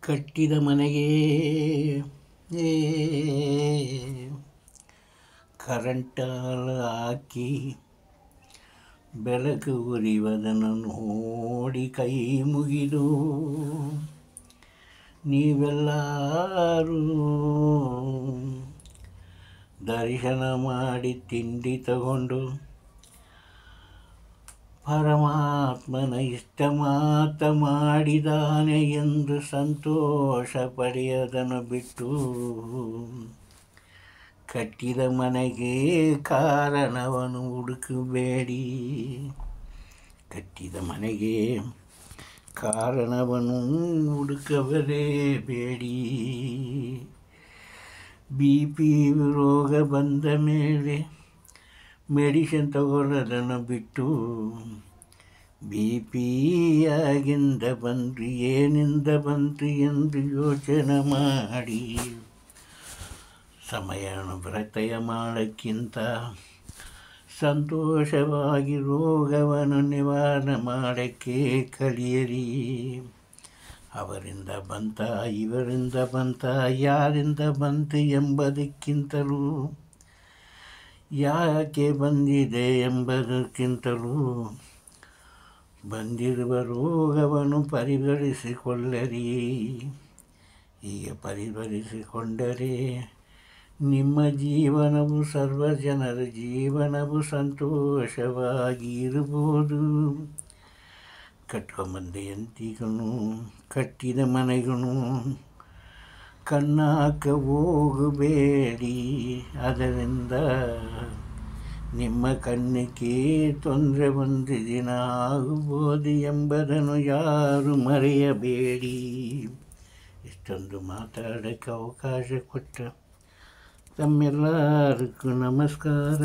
ಕಟ್ಟಿದ ಮನೆಗೆ ಕರೆಂಟಲ್ ಹಾಕಿ ಬೆಳಕು ಉರಿಯುವುದನ್ನು ನೋಡಿ ಕೈ ಮುಗಿದು ನೀವೆಲ್ಲರೂ ದರ್ಶನ ಮಾಡಿ ತಿಂಡಿ ತಗೊಂಡು ಪರಮಾತ್ಮನ ಇಷ್ಟ ಮಾತ ಮಾಡಿದಾನೆ ಎಂದು ಸಂತೋಷ ಪಡೆಯದನ್ನು ಬಿಟ್ಟು ಕಟ್ಟಿದ ಮನೆಗೆ ಕಾರಣವನ್ನು ಹುಡುಕಬೇಡಿ. ಕಟ್ಟಿದ ಮನೆಗೆ ಕಾರಣವನ್ನು ಹುಡುಕಬೇಡಿ. BP ರೋಗ ಬಂದ ಮೇಲೆ ಮೆಡಿಸಿನ್ ತಗೊಳ್ಳೋದನ್ನು ಬಿಟ್ಟು BP ಆಗಿಂದ ಬಂತು ಏನಿಂದ ಬಂತು ಎಂದು ಯೋಚನೆ ಮಾಡಿ ಸಮಯವನ್ನು ವ್ಯರ್ಥಯ ಮಾಡೋಕ್ಕಿಂತ ಸಂತೋಷವಾಗಿ ರೋಗವನ್ನು ನಿವಾರಣೆ ಮಾಡೋಕ್ಕೆ ಕಲಿಯಿರಿ. ಅವರಿಂದ ಬಂತ ಇವರಿಂದ ಬಂತ ಯಾರಿಂದ ಬಂತು ಎಂಬುದಕ್ಕಿಂತಲೂ ಯಾಕೆ ಬಂದಿದೆ ಎಂಬುದಕ್ಕಿಂತಲೂ ಬಂದಿರುವ ರೋಗವನ್ನು ಪರಿಹರಿಸಿಕೊಳ್ಳಿರಿ. ಹೀಗೆ ಪರಿಹರಿಸಿಕೊಂಡರೆ ನಿಮ್ಮ ಜೀವನವು ಸರ್ವ ಜನರ ಜೀವನವು ಸಂತೋಷವಾಗಿ ಇರಬಹುದು. ಕಟ್ಕೊಂಬಂದ ಹೆಂಡತಿಗೂ ಕಟ್ಟಿದ ಮನೆಗೂ ಕಣ್ಣಾಕ ಹೋಗಬೇಡಿ. ಅದರಿಂದ ನಿಮ್ಮ ಕಣ್ಣಿಗೆ ತೊಂದರೆ ಒಂದು ದಿನ ಆಗಬಹುದು ಎಂಬುದನ್ನು ಯಾರು ಮರೆಯಬೇಡಿ. ಇಷ್ಟೊಂದು ಮಾತಾಡೋಕ್ಕೆ ಅವಕಾಶ ಕೊಟ್ಟ ತಮ್ಮೆಲ್ಲರಿಗೂ ನಮಸ್ಕಾರ.